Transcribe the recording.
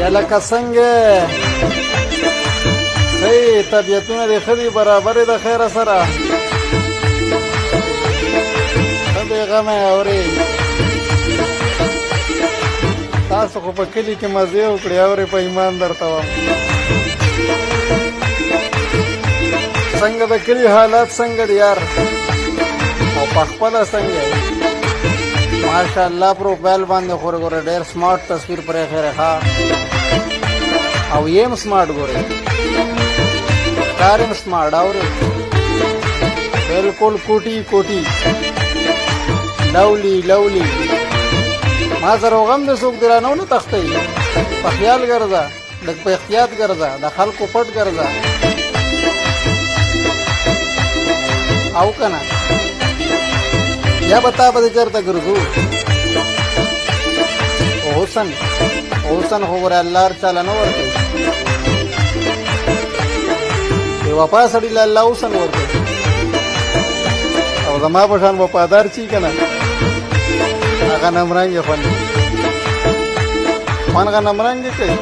یا لکه څنګه ښه طبیعتونه د ښه دي برابر د خیره سره ښه بېغمه اورې تاسو خو په کلي کې مزې وکړې اورې په ایمان درته وایم څنګه د کلي حالات څنګه دي یار او په خپله څنګه ماشاءالله پروفایل باندې خو ګوره ډېر سمارټ تصویر پرې خیره ښه او یم سمارټ ګوره کارم سمارټ اورې بالکل کوټي کوټي لولی لولی ما سره غم د څوک درانو نه تختې په خیال ګرځه لږ په احتیاط ګرځه د خلکو پټ ګرځه او کنه یا بتا به چرته ګرځو حسن حسن خو ګوره الله هر چاله نه ورکوي بې وفا سړي له الله حسن ورکوي او زما په شان وفادار چي که نه هغه نمرنګې خوند غنمرنګې کوي